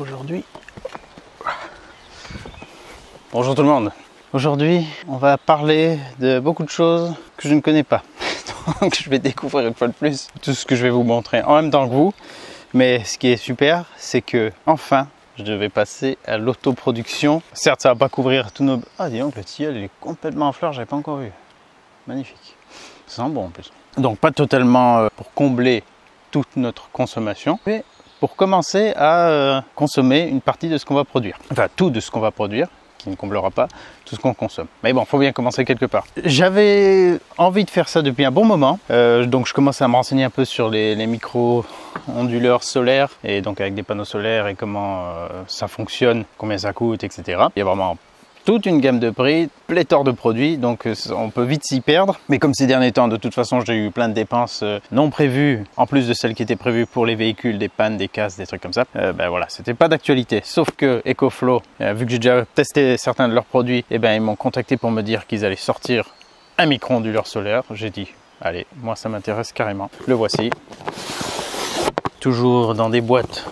aujourd'hui. Bonjour tout le monde. Aujourd'hui, on va parler de beaucoup de choses que je ne connais pas. Donc je vais découvrir une fois de plus tout ce que je vais vous montrer en même temps que vous. Mais ce qui est super, c'est que enfin, je devais passer à l'autoproduction. Certes, ça va pas couvrir tous nos... Ah dis donc, le tilleul il est complètement en fleurs, j'avais pas encore vu. Magnifique. Ça sent bon en plus. Donc pas totalement pour combler toute notre consommation, mais pour commencer à consommer une partie de ce qu'on va produire. Enfin, tout de ce qu'on va produire, qui ne comblera pas tout ce qu'on consomme. Mais bon, il faut bien commencer quelque part. J'avais envie de faire ça depuis un bon moment, donc je commençais à me renseigner un peu sur les micro-onduleurs solaires, et donc avec des panneaux solaires et comment ça fonctionne, combien ça coûte, etc. Il y a vraiment toute une gamme de prix, pléthore de produits, donc on peut vite s'y perdre. Mais comme ces derniers temps, de toute façon, j'ai eu plein de dépenses non prévues, en plus de celles qui étaient prévues pour les véhicules, des pannes, des casses, des trucs comme ça. Ben voilà, c'était pas d'actualité. Sauf que EcoFlow, vu que j'ai déjà testé certains de leurs produits, et ben ils m'ont contacté pour me dire qu'ils allaient sortir un micro-onduleur solaire. J'ai dit, allez, moi ça m'intéresse carrément. Le voici. Toujours dans des boîtes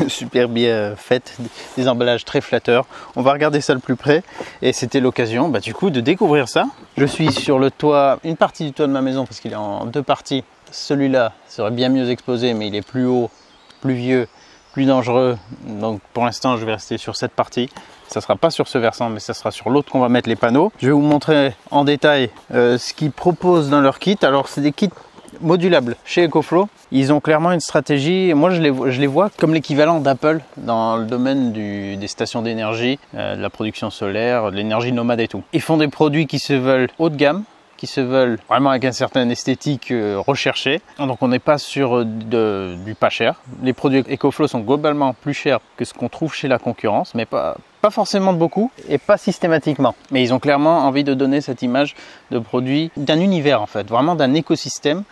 super bien faites, des emballages très flatteurs. On va regarder ça de plus près et c'était l'occasion du coup de découvrir ça. Je suis sur le toit, une partie du toit de ma maison parce qu'il est en deux parties. Celui-là serait bien mieux exposé mais il est plus haut, plus vieux, plus dangereux. Donc pour l'instant je vais rester sur cette partie. Ça sera pas sur ce versant mais ça sera sur l'autre qu'on va mettre les panneaux. Je vais vous montrer en détail ce qu'ils proposent dans leur kit. Alors c'est des kits modulables chez EcoFlow. Ils ont clairement une stratégie, moi je les vois comme l'équivalent d'Apple dans le domaine des stations d'énergie, de la production solaire, de l'énergie nomade et tout. Ils font des produits qui se veulent haut de gamme, qui se veulent vraiment avec une certaine esthétique recherchée. Donc on n'est pas sur du pas cher. Les produits EcoFlow sont globalement plus chers que ce qu'on trouve chez la concurrence, mais pas forcément de beaucoup et pas systématiquement. Mais ils ont clairement envie de donner cette image de produit, d'un univers en fait, vraiment d'un écosystème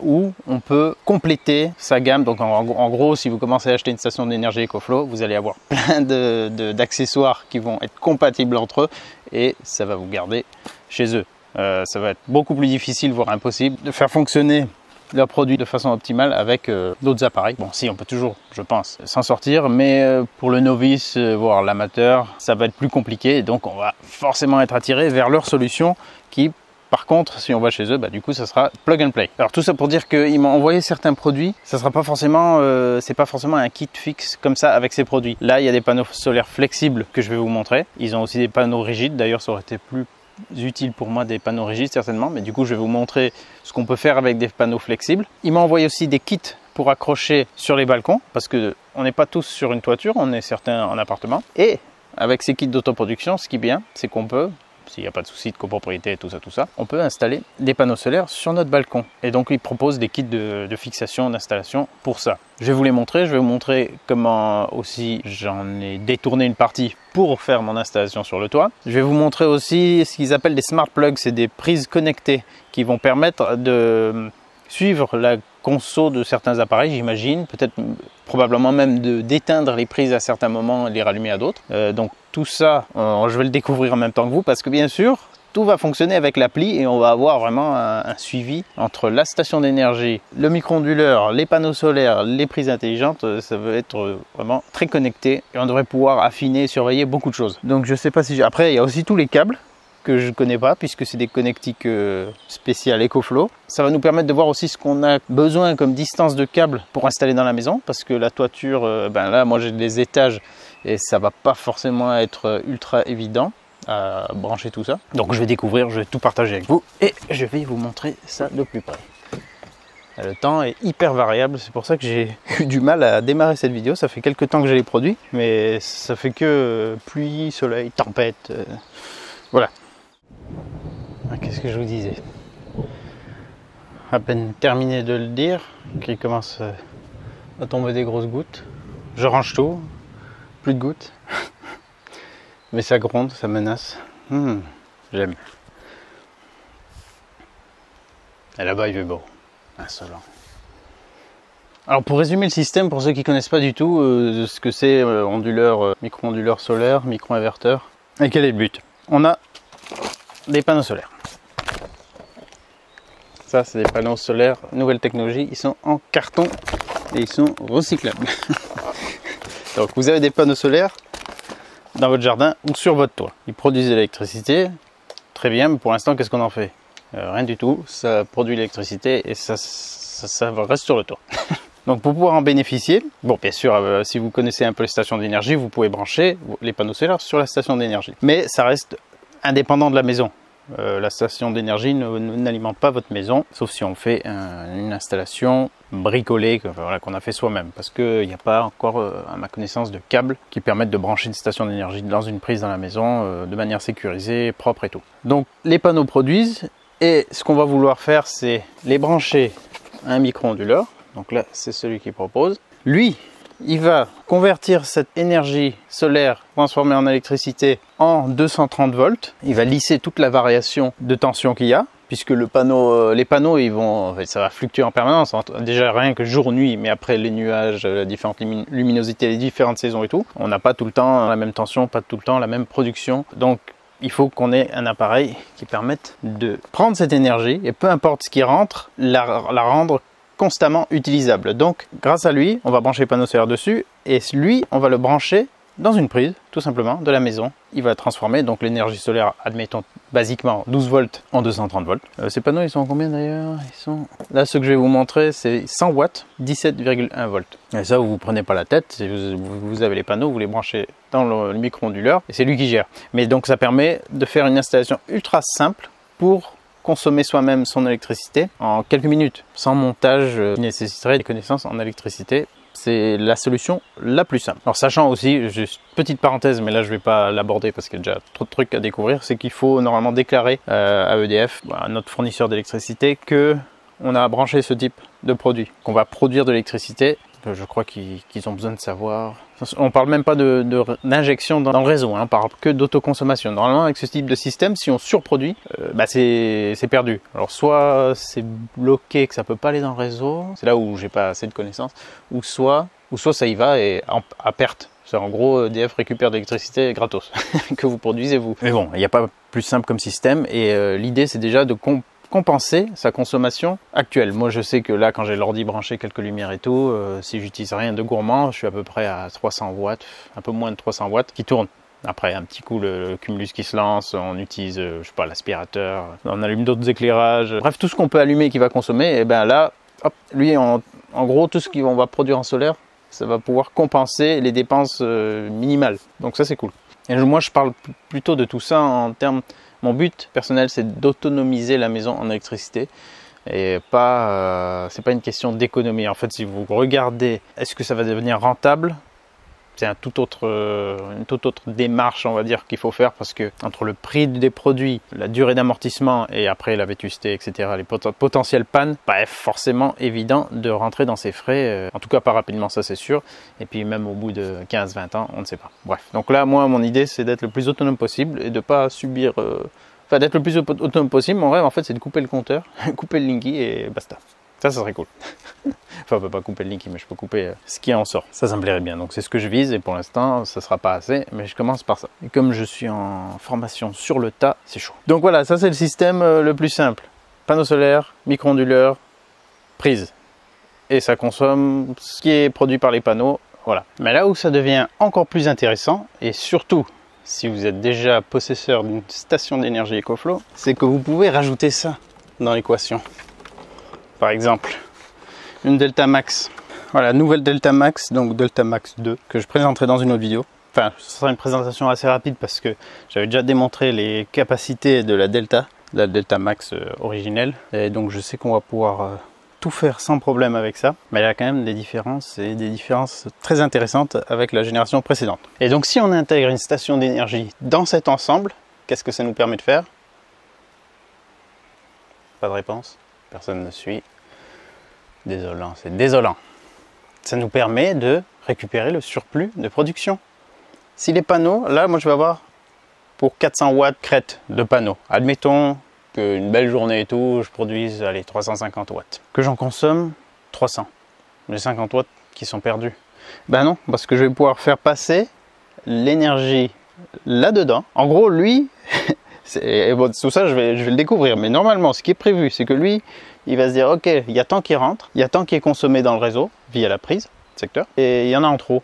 où on peut compléter sa gamme. Donc en gros, si vous commencez à acheter une station d'énergie EcoFlow, vous allez avoir plein d'accessoires qui vont être compatibles entre eux et ça va vous garder chez eux. Ça va être beaucoup plus difficile, voire impossible, de faire fonctionner leurs produits de façon optimale avec d'autres appareils. Bon, si on peut toujours, je pense, s'en sortir, mais pour le novice, voire l'amateur, ça va être plus compliqué. Donc on va forcément être attiré vers leurs solutions qui, par contre, si on va chez eux, du coup, ça sera plug and play. Alors tout ça pour dire qu'ils m'ont envoyé certains produits. Ça sera pas forcément, c'est pas forcément un kit fixe comme ça avec ces produits. Là, il y a des panneaux solaires flexibles que je vais vous montrer. Ils ont aussi des panneaux rigides. D'ailleurs, ça aurait été plus utile pour moi des panneaux rigides certainement. Mais du coup, je vais vous montrer ce qu'on peut faire avec des panneaux flexibles. Ils m'ont envoyé aussi des kits pour accrocher sur les balcons parce que on n'est pas tous sur une toiture, on est certains en appartement. Et avec ces kits d'autoproduction, ce qui est bien, c'est qu'on peut, s'il n'y a pas de souci de copropriété, tout ça, on peut installer des panneaux solaires sur notre balcon. Et donc, ils proposent des kits de fixation, d'installation pour ça. Je vais vous les montrer. Je vais vous montrer comment aussi j'en ai détourné une partie pour faire mon installation sur le toit. Je vais vous montrer aussi ce qu'ils appellent des smart plugs. C'est des prises connectées qui vont permettre de suivre la conso de certains appareils, j'imagine, peut-être probablement même d'éteindre les prises à certains moments et les rallumer à d'autres. Donc tout ça, je vais le découvrir en même temps que vous parce que bien sûr, tout va fonctionner avec l'appli et on va avoir vraiment un suivi entre la station d'énergie, le micro-onduleur, les panneaux solaires, les prises intelligentes. Ça va être vraiment très connecté et on devrait pouvoir affiner et surveiller beaucoup de choses. Donc je sais pas si après il y a aussi tous les câbles que je ne connais pas puisque c'est des connectiques spéciales EcoFlow. Ça va nous permettre de voir aussi ce qu'on a besoin comme distance de câble pour installer dans la maison parce que la toiture, là moi j'ai des étages et ça va pas forcément être ultra évident à brancher tout ça. Donc je vais découvrir, je vais tout partager avec vous et je vais vous montrer ça de plus près. Le temps est hyper variable, c'est pour ça que j'ai eu du mal à démarrer cette vidéo. Ça fait quelques temps que j'ai les produits, mais ça fait que pluie, soleil, tempête, voilà. Qu'est-ce que je vous disais? À peine terminé de le dire, qu'il commence à tomber des grosses gouttes. Je range tout, plus de gouttes. Mais ça gronde, ça menace. J'aime. Et là-bas il fait beau. Insolent. Alors pour résumer le système, pour ceux qui ne connaissent pas du tout ce que c'est onduleur, micro-onduleur solaire, micro-inverteur, et quel est le but? On a des panneaux solaires. Ça, c'est des panneaux solaires, nouvelle technologie. Ils sont en carton et ils sont recyclables. Donc vous avez des panneaux solaires dans votre jardin ou sur votre toit. Ils produisent de l'électricité, très bien, mais pour l'instant qu'est-ce qu'on en fait? Rien du tout, ça produit l'électricité et ça reste sur le toit. Donc pour pouvoir en bénéficier, bon bien sûr si vous connaissez un peu les stations d'énergie, vous pouvez brancher les panneaux solaires sur la station d'énergie. Mais ça reste indépendant de la maison. La station d'énergie n'alimente pas votre maison, sauf si on fait une installation bricolée qu'on a fait soi-même, parce qu'il n'y a pas encore, à ma connaissance, de câbles qui permettent de brancher une station d'énergie dans une prise dans la maison de manière sécurisée, propre et tout. Donc les panneaux produisent, et ce qu'on va vouloir faire, c'est les brancher à un micro-onduleur. Donc là, c'est celui qui propose. Lui, il va convertir cette énergie solaire transformée en électricité en 230 volts. Il va lisser toute la variation de tension qu'il y a, puisque les panneaux, ça va fluctuer en permanence. Déjà rien que jour-nuit, mais après les nuages, la différente luminosité, les différentes saisons et tout. On n'a pas tout le temps la même tension, pas tout le temps la même production. Donc il faut qu'on ait un appareil qui permette de prendre cette énergie et peu importe ce qui rentre, la rendre constamment utilisable. Donc grâce à lui, on va brancher les panneaux solaires dessus et lui, on va le brancher dans une prise, tout simplement, de la maison. Il va transformer donc l'énergie solaire, admettons, basiquement 12 volts en 230 volts. Ces panneaux, ils sont en combien d'ailleurs? Là, ce que je vais vous montrer, c'est 100 watts, 17,1 volts. Et ça, vous ne prenez pas la tête. Vous avez les panneaux, vous les branchez dans le micro-onduleur et c'est lui qui gère. Mais donc, ça permet de faire une installation ultra simple pour consommer soi-même son électricité en quelques minutes, sans montage qui nécessiterait des connaissances en électricité. C'est la solution la plus simple. Alors sachant aussi, juste petite parenthèse, mais là je ne vais pas l'aborder parce qu'il y a déjà trop de trucs à découvrir, c'est qu'il faut normalement déclarer à EDF, à notre fournisseur d'électricité, que on a branché ce type de produit, qu'on va produire de l'électricité. Je crois qu'ils ont besoin de savoir. On ne parle même pas d'injection dans le réseau, hein, on parle que d'autoconsommation. Normalement, avec ce type de système, si on surproduit, c'est perdu. Alors soit c'est bloqué, que ça ne peut pas aller dans le réseau, c'est là où j'ai pas assez de connaissances, ou soit ça y va et à perte. En gros, EDF récupère de l'électricité gratos que vous produisez vous. Mais bon, il n'y a pas plus simple comme système et l'idée c'est déjà de compenser sa consommation actuelle. Moi je sais que là quand j'ai l'ordi branché, quelques lumières et tout, si j'utilise rien de gourmand, je suis à peu près à 300 watts, un peu moins de 300 watts qui tournent. Après un petit coup le cumulus qui se lance, on utilise je sais pas l'aspirateur, on allume d'autres éclairages, bref tout ce qu'on peut allumer qui va consommer, et ben là hop, lui en gros tout ce qu'on va produire en solaire, ça va pouvoir compenser les dépenses minimales. Donc ça c'est cool. Et moi je parle plutôt de tout ça en termes. Mon but personnel, c'est d'autonomiser la maison en électricité et pas, c'est pas une question d'économie. En fait, si vous regardez, est-ce que ça va devenir rentable? C'est une toute autre démarche, on va dire, qu'il faut faire parce que entre le prix des produits, la durée d'amortissement et après la vétusté, etc., les potentielles pannes, pas forcément évident de rentrer dans ces frais. En tout cas, pas rapidement, ça c'est sûr. Et puis même au bout de 15-20 ans, on ne sait pas. Bref, donc là, moi, mon idée, c'est d'être le plus autonome possible et de pas subir... Enfin, d'être le plus autonome possible. Mon rêve, en fait, c'est de couper le compteur, couper le Linky et basta. Ça serait cool. Enfin, on peut pas couper le Linky, mais je peux couper ce qui en sort. Ça me plairait bien. Donc, c'est ce que je vise. Et pour l'instant, ça sera pas assez. Mais je commence par ça. Et comme je suis en formation sur le tas, c'est chaud. Donc voilà, ça c'est le système le plus simple. Panneau solaire, micro-onduleur, prise. Et ça consomme ce qui est produit par les panneaux. Voilà. Mais là où ça devient encore plus intéressant, et surtout si vous êtes déjà possesseur d'une station d'énergie EcoFlow, c'est que vous pouvez rajouter ça dans l'équation. Par exemple, une Delta Max. Voilà, nouvelle Delta Max, donc Delta Max 2, que je présenterai dans une autre vidéo. Enfin, ce sera une présentation assez rapide parce que j'avais déjà démontré les capacités de la Delta Max originelle. Et donc je sais qu'on va pouvoir tout faire sans problème avec ça. Mais il y a quand même des différences, et des différences très intéressantes avec la génération précédente. Et donc si on intègre une station d'énergie dans cet ensemble, qu'est-ce que ça nous permet de faire? Pas de réponse? Personne ne suit. Désolant, c'est désolant. Ça nous permet de récupérer le surplus de production. Si les panneaux, là moi je vais avoir pour 400 watts crête de panneaux. Admettons qu'une belle journée et tout, je produise allez, 350 watts. Que j'en consomme 300. Les 50 watts qui sont perdus. Ben non, parce que je vais pouvoir faire passer l'énergie là-dedans. En gros, lui, bon, tout ça je vais le découvrir, mais normalement ce qui est prévu, c'est que lui, il va se dire ok, il y a tant qui rentre, il y a tant qui est consommé dans le réseau via la prise secteur, et il y en a en trop.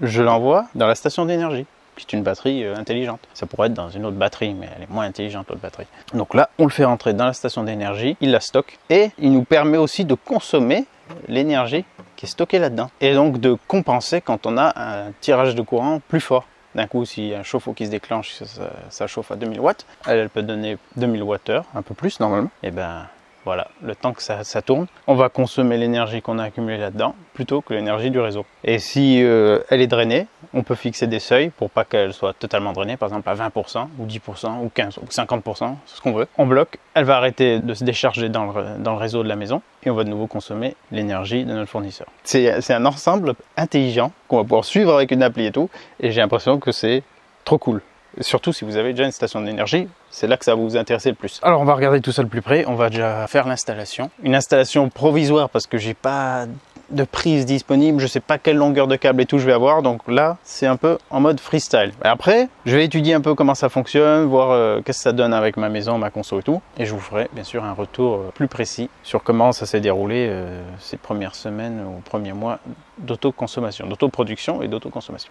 je l'envoie dans la station d'énergie, qui est une batterie intelligente. Ça pourrait être dans une autre batterie, mais elle est moins intelligente, l'autre batterie. Donc là, on le fait rentrer dans la station d'énergie, il la stocke, et il nous permet aussi de consommer l'énergie qui est stockée là-dedans. Et donc de compenser quand on a un tirage de courant plus fort. D'un coup, s'il y a un chauffe-eau qui se déclenche, ça chauffe à 2000 watts, elle peut donner 2000 Wh, un peu plus normalement. Et ben voilà, le temps que ça tourne, on va consommer l'énergie qu'on a accumulée là-dedans plutôt que l'énergie du réseau. Et si elle est drainée, on peut fixer des seuils pour pas qu'elle soit totalement drainée, par exemple à 20% ou 10% ou 15% ou 50%, c'est ce qu'on veut. On bloque, elle va arrêter de se décharger dans le réseau de la maison et on va de nouveau consommer l'énergie de notre fournisseur. C'est un ensemble intelligent qu'on va pouvoir suivre avec une appli et tout, et j'ai l'impression que c'est trop cool. Et surtout si vous avez déjà une station d'énergie, c'est là que ça va vous intéresser le plus. Alors on va regarder tout ça de plus près, on va déjà faire l'installation. Une installation provisoire parce que j'ai pas de prise disponible, je sais pas quelle longueur de câble et tout je vais avoir, donc là c'est un peu en mode freestyle. Après, je vais étudier un peu comment ça fonctionne, voir qu'est-ce que ça donne avec ma maison, ma conso et tout, et je vous ferai bien sûr un retour plus précis sur comment ça s'est déroulé ces premières semaines ou premiers mois d'autoconsommation, d'autoproduction et d'autoconsommation.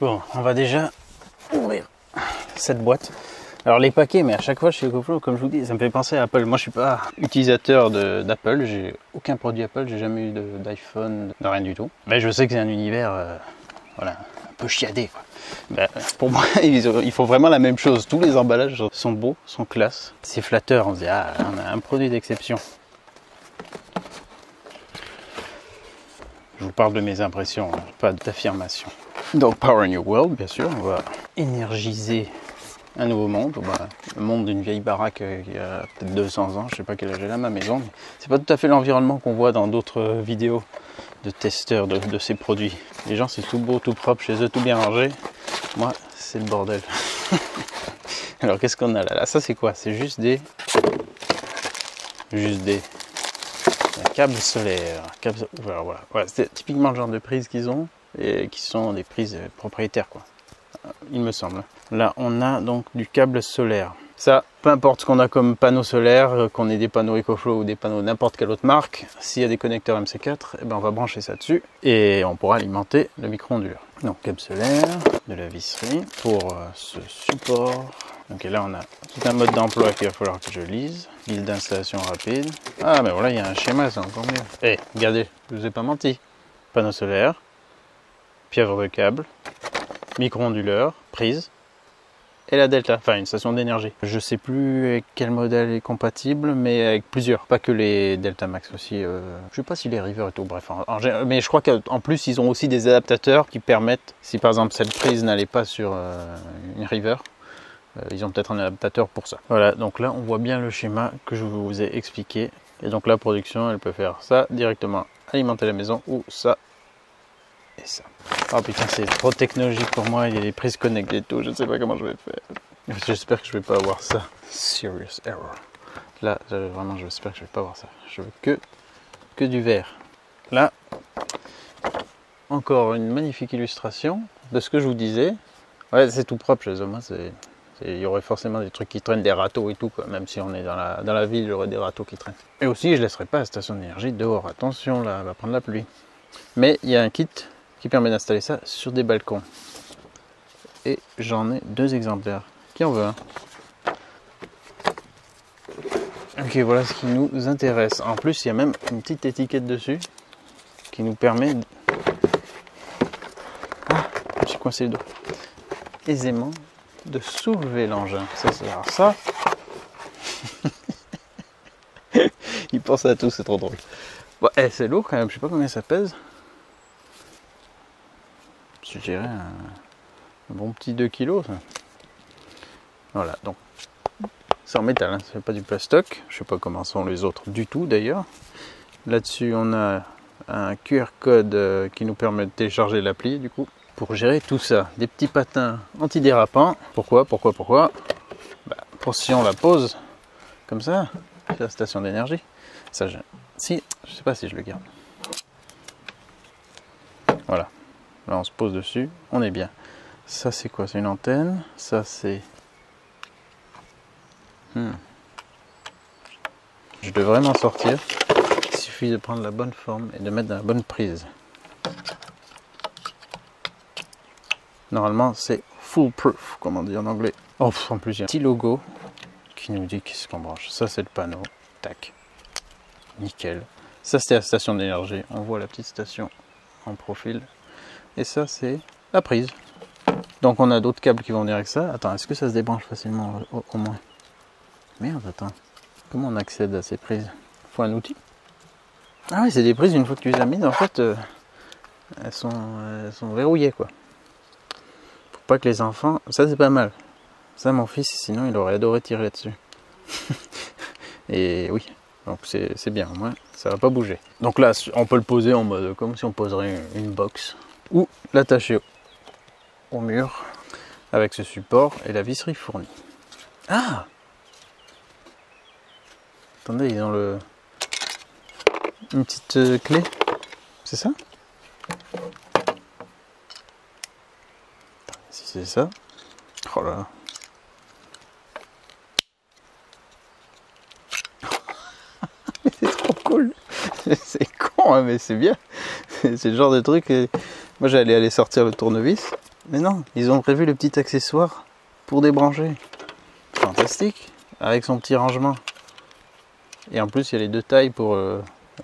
Bon, on va déjà ouvrir cette boîte. Alors les paquets, mais à chaque fois chez EcoFlow, comme je vous dis, ça me fait penser à Apple. Moi je suis pas utilisateur d'Apple, j'ai aucun produit Apple, j'ai jamais eu d'iPhone, de rien du tout. Mais je sais que c'est un univers voilà, un peu chiadé, quoi. Ben, pour moi, il faut vraiment la même chose. Tous les emballages sont beaux, sont classe. C'est flatteur, on se dit, ah, on a un produit d'exception. Je vous parle de mes impressions, pas d'affirmation. Donc Power New World, bien sûr, on va énergiser un nouveau monde, le monde d'une vieille baraque qui a peut-être 200 ans, je sais pas quel âge elle a ma maison, mais c'est pas tout à fait l'environnement qu'on voit dans d'autres vidéos de testeurs de ces produits. Les gens c'est tout beau, tout propre chez eux, tout bien rangé. Moi c'est le bordel. Alors qu'est-ce qu'on a là? Ça c'est quoi? C'est juste des câbles solaires. Voilà. Ouais, c'est typiquement le genre de prise qu'ils ont et qui sont des prises propriétaires, quoi. Il me semble. Là, on a donc du câble solaire. Ça, peu importe ce qu'on a comme panneau solaire, qu'on ait des panneaux EcoFlow ou des panneaux n'importe quelle autre marque, s'il y a des connecteurs MC4, eh ben on va brancher ça dessus et on pourra alimenter le micro-onduleur. Donc câble solaire, de la visserie pour ce support. Donc là, on a tout un mode d'emploi qu'il va falloir que je lise. Guide d'installation rapide. Ah, ben voilà, il y a un schéma, c'est encore mieux. Eh, regardez, je vous ai pas menti. Panneau solaire, pieuvre de câble, micro-onduleur, prise, et la Delta, enfin une station d'énergie. Je sais plus avec quel modèle est compatible, mais avec plusieurs, pas que les Delta Max aussi. Je sais pas si les River et tout, bref. Mais je crois qu'en plus ils ont aussi des adaptateurs qui permettent, si par exemple cette prise n'allait pas sur une River, ils ont peut-être un adaptateur pour ça. Voilà, donc là on voit bien le schéma que je vous ai expliqué. Et donc la production, elle peut faire ça directement, alimenter la maison, ou ça et ça. Oh putain, c'est trop technologique pour moi, il y a des prises connectées et tout, je ne sais pas comment je vais faire. J'espère que je vais pas avoir ça. Serious error. Là, vraiment, j'espère que je vais pas avoir ça. Je veux que du vert. Là, encore une magnifique illustration de ce que je vous disais. Ouais, c'est tout propre chez eux. Il y aurait forcément des trucs qui traînent, des râteaux et tout, quoi. Même si on est dans la ville, il y aurait des râteaux qui traînent. Et aussi, je ne laisserai pas la station d'énergie dehors. Attention, là, elle va prendre la pluie. Mais il y a un kit qui permet d'installer ça sur des balcons. Et j'en ai 2 exemplaires. Qui en veut un? Ok, voilà ce qui nous intéresse. En plus, il y a même une petite étiquette dessus qui nous permet de... Ah, je me suis coincé le dos. Aisément de soulever l'engin. Alors ça... Il pense à tout, c'est trop drôle. Bon, c'est lourd quand même, je sais pas combien ça pèse. Je dirais un bon petit 2 kg ça. Voilà, donc c'est en métal, hein, c'est pas du plastoc. Je sais pas comment sont les autres du tout d'ailleurs. Là-dessus on a un QR code qui nous permet de télécharger l'appli du coup pour gérer tout ça. Des petits patins antidérapants. Pourquoi pour si on la pose comme ça, c'est la station d'énergie. Ça, je sais pas si je le garde. Voilà. Là, on se pose dessus, on est bien. Ça, c'est quoi? C'est une antenne. Ça, c'est... Je devrais m'en sortir. Il suffit de prendre la bonne forme et de mettre dans la bonne prise. Normalement, c'est foolproof, comme on dit en anglais. Oh, en plus, il y a un petit logo qui nous dit qu'est-ce qu'on branche. Ça, c'est le panneau. Tac. Nickel. Ça, c'était la station d'énergie. On voit la petite station en profil. Et ça, c'est la prise. Donc, on a d'autres câbles qui vont venir avec ça. Attends, est-ce que ça se débranche facilement au moins? Merde, attends. Comment on accède à ces prises? Faut un outil? Ah oui, c'est des prises, une fois que tu les as mises, en fait, elles sont verrouillées, quoi. Faut pas que les enfants... Ça, c'est pas mal. Ça, mon fils, sinon, il aurait adoré tirer là-dessus. Et oui, donc c'est bien, au moins, ça va pas bouger. Donc là, on peut le poser en mode comme si on poserait une box. Ou l'attacher au mur avec ce support et la visserie fournie. Ah! Attendez, ils ont une petite clé. C'est ça? Si c'est ça. Oh là là. C'est trop cool. C'est con, hein, mais c'est bien. C'est le genre de truc. Moi, j'allais aller sortir le tournevis. Mais non, ils ont prévu le petit accessoire pour débrancher. Fantastique. Avec son petit rangement. Et en plus, il y a les deux tailles pour...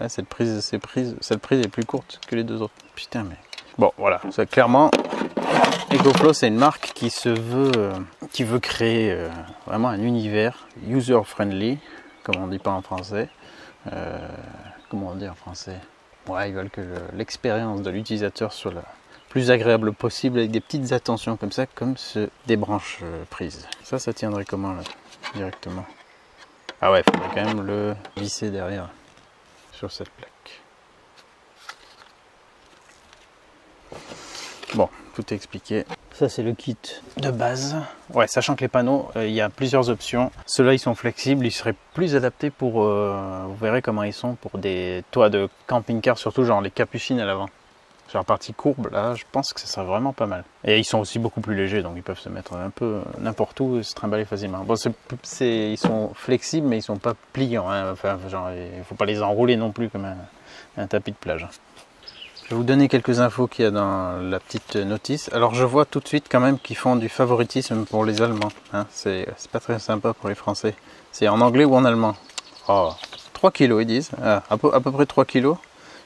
cette prise est plus courte que les deux autres. Putain, mais... Bon, voilà. Ça, clairement, EcoFlow, c'est une marque qui veut créer vraiment un univers user-friendly, comme on dit pas en français. Comment on dit en français? Ouais, ils veulent que l'expérience de l'utilisateur soit la plus agréable possible, avec des petites attentions comme ça, comme ce débranche prise. Ça tiendrait comment là, directement? Ah ouais, il faudrait quand même le visser derrière sur cette plaque. Bon, tout est expliqué. Ça, c'est le kit de base. Ouais, sachant que les panneaux, il y a plusieurs options. Ceux-là, ils sont flexibles, ils seraient plus adaptés pour... vous verrez comment ils sont pour des toits de camping-car, surtout genre les capucines à l'avant. Sur la partie courbe, là, je pense que ça serait vraiment pas mal. Et ils sont aussi beaucoup plus légers, donc ils peuvent se mettre un peu n'importe où et se trimballer facilement. Bon, ils sont flexibles, mais ils sont pas pliants. Hein. Enfin, genre, il faut pas les enrouler non plus comme un tapis de plage. Je vais vous donner quelques infos qu'il y a dans la petite notice. Alors je vois tout de suite quand même qu'ils font du favoritisme pour les Allemands. Hein. C'est pas très sympa pour les Français. C'est en anglais ou en allemand. Oh, 3 kilos ils disent. Ah, à peu près 3 kilos.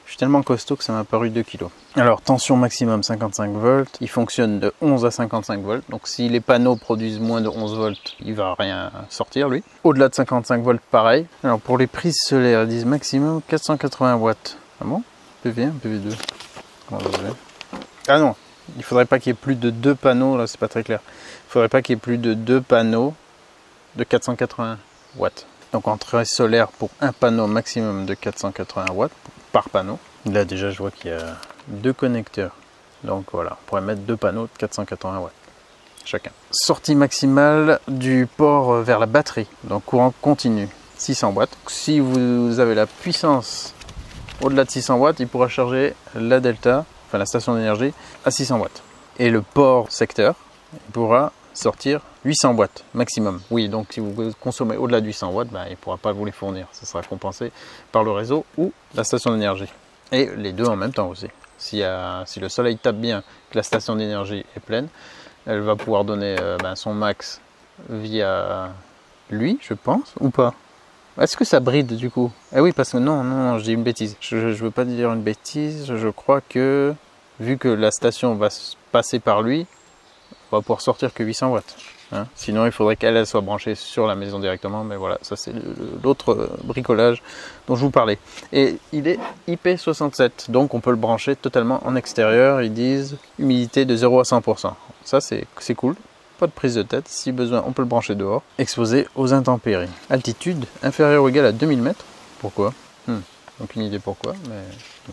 Je suis tellement costaud que ça m'a paru 2 kilos. Alors tension maximum 55 volts. Il fonctionne de 11 à 55 volts. Donc si les panneaux produisent moins de 11 volts, il va rien sortir lui. Au-delà de 55 volts, pareil. Alors pour les prises solaires, ils disent maximum 480 watts. Ah bon? PV1, PV2. Ah non, il faudrait pas qu'il y ait plus de 2 panneaux, là c'est pas très clair. Il faudrait pas qu'il y ait plus de 2 panneaux de 480 watts. Donc entrée solaire pour un panneau maximum de 480 watts par panneau. Là déjà je vois qu'il y a 2 connecteurs. Donc voilà, on pourrait mettre 2 panneaux de 480 watts chacun. Sortie maximale du port vers la batterie, donc courant continu, 600 watts. Si vous avez la puissance au-delà de 600 watts, il pourra charger la Delta, enfin la station d'énergie, à 600 watts. Et le port secteur, il pourra sortir 800 watts maximum. Oui, donc si vous consommez au-delà de 800 watts, ben, il ne pourra pas vous les fournir. Ça sera compensé par le réseau ou la station d'énergie. Et les deux en même temps aussi. Si le soleil tape bien, que la station d'énergie est pleine, elle va pouvoir donner son max via lui, je pense, ou pas? Est-ce que ça bride du coup? Eh oui, parce que non, je dis une bêtise. Je ne veux pas dire une bêtise. Je crois que, vu que la station va passer par lui, on va pouvoir sortir que 800 watts. Hein. Sinon, il faudrait qu'elle soit branchée sur la maison directement. Mais voilà, ça c'est l'autre bricolage dont je vous parlais. Et il est IP67, donc on peut le brancher totalement en extérieur. Ils disent humidité de 0 à 100%. Ça c'est cool. Pas de prise de tête, si besoin on peut le brancher dehors. Exposé aux intempéries. Altitude inférieure ou égale à 2000 mètres. Pourquoi? Aucune idée pourquoi, mais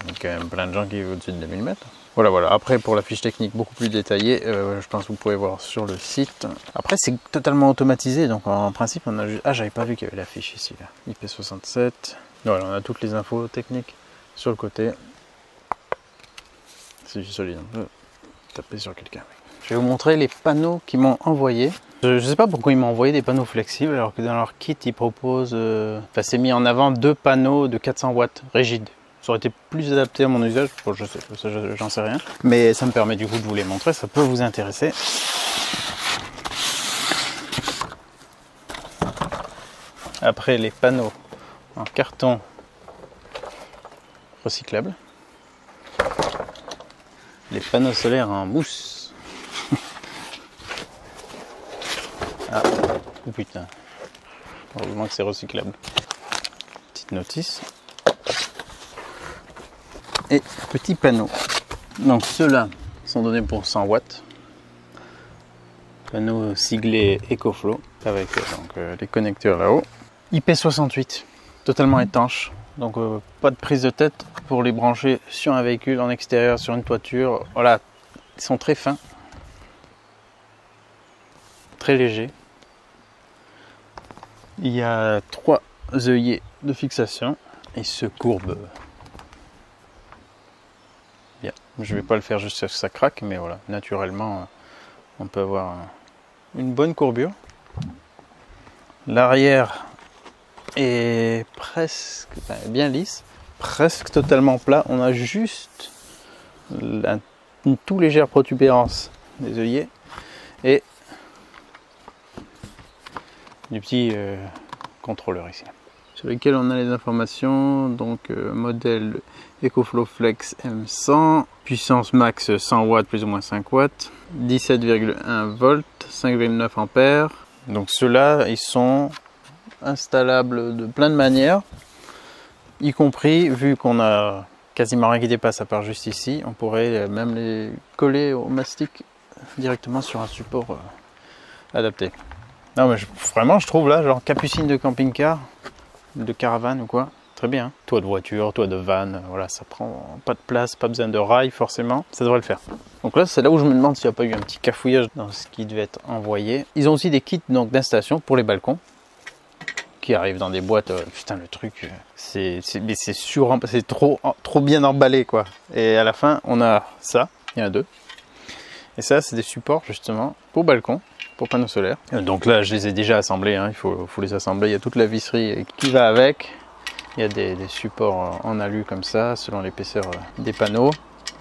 il y a quand même plein de gens qui vivent au-dessus de 2000 mètres. Voilà. Après pour la fiche technique beaucoup plus détaillée, je pense que vous pouvez voir sur le site. Après c'est totalement automatisé, donc en principe on a juste... Ah, j'avais pas vu qu'il y avait la fiche ici là. IP67. Voilà, on a toutes les infos techniques sur le côté. C'est du solide, on peut taper sur quelqu'un. Je vais vous montrer les panneaux qu'ils m'ont envoyés. Je ne sais pas pourquoi ils m'ont envoyé des panneaux flexibles alors que dans leur kit ils proposent, c'est mis en avant 2 panneaux de 400 watts rigides. Ça aurait été plus adapté à mon usage, bon, je sais, j'en sais rien. Mais ça me permet du coup de vous les montrer, ça peut vous intéresser. Après les panneaux en carton recyclable, les panneaux solaires en mousse. Ah, oh putain, heureusement que c'est recyclable. Petite notice. Et petits panneaux. Donc ceux-là sont donnés pour 100 watts. Panneau siglé EcoFlow avec les connecteurs là-haut. IP68, totalement étanche. Donc pas de prise de tête pour les brancher sur un véhicule en extérieur, sur une toiture. Voilà, ils sont très fins, très légers. Il y a 3 œillets de fixation. Ils se courbent bien. Je vais pas le faire juste que ça craque, mais voilà, naturellement, on peut avoir une bonne courbure. L'arrière est presque bien lisse, presque totalement plat. On a juste une tout légère protubérance des œillets et du petit contrôleur ici, sur lesquels on a les informations. Donc modèle EcoFlow Flex M100, puissance max 100 watts plus ou moins 5 watts, 17,1 volts, 5,9 ampères. Donc ceux-là, ils sont installables de plein de manières, y compris, vu qu'on a quasiment rien qui dépasse à part juste ici, on pourrait même les coller au mastic directement sur un support adapté. Non mais vraiment je trouve là, genre capucine de camping-car, de caravane ou quoi, très bien. Toit de voiture, toit de van, voilà, ça prend pas de place, pas besoin de rail forcément, ça devrait le faire. Donc là c'est là où je me demande s'il n'y a pas eu un petit cafouillage dans ce qui devait être envoyé. Ils ont aussi des kits d'installation pour les balcons, qui arrivent dans des boîtes, putain le truc, c'est trop bien emballé quoi. Et à la fin on a ça, il y en a 2. Et ça c'est des supports justement pour balcon, pour panneaux solaires. Donc là je les ai déjà assemblés, hein. Il faut les assembler, il y a toute la visserie qui va avec. Il y a des supports en alu comme ça, selon l'épaisseur des panneaux.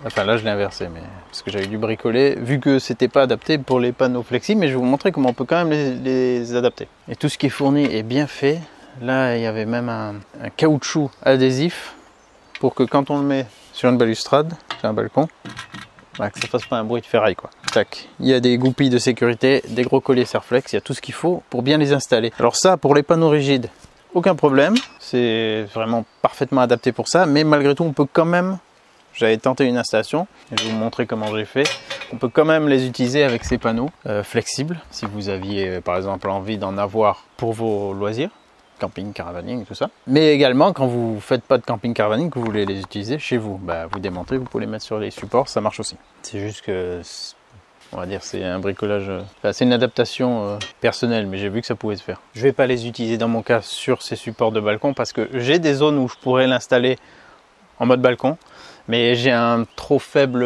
Enfin là je l'ai inversé, mais parce que j'avais dû bricoler, vu que c'était pas adapté pour les panneaux flexibles, mais je vais vous montrer comment on peut quand même les adapter. Et tout ce qui est fourni est bien fait. Là il y avait même un caoutchouc adhésif pour que quand on le met sur une balustrade, sur un balcon, bah, que ça fasse pas un bruit de ferraille quoi. Tac. Il y a des goupilles de sécurité, des gros colliers Serflex, il y a tout ce qu'il faut pour bien les installer. Alors ça pour les panneaux rigides, aucun problème, c'est vraiment parfaitement adapté pour ça, mais malgré tout on peut quand même, j'avais tenté une installation, et je vais vous montrer comment j'ai fait, on peut quand même les utiliser avec ces panneaux flexibles, si vous aviez par exemple envie d'en avoir pour vos loisirs, camping, caravaning, tout ça. Mais également quand vous faites pas de camping, caravaning, que vous voulez les utiliser chez vous, bah, vous démontez, vous pouvez les mettre sur les supports, ça marche aussi. C'est juste que, on va dire, c'est un bricolage, enfin, c'est une adaptation personnelle, mais j'ai vu que ça pouvait se faire. Je vais pas les utiliser dans mon cas sur ces supports de balcon parce que j'ai des zones où je pourrais l'installer en mode balcon, mais j'ai un trop faible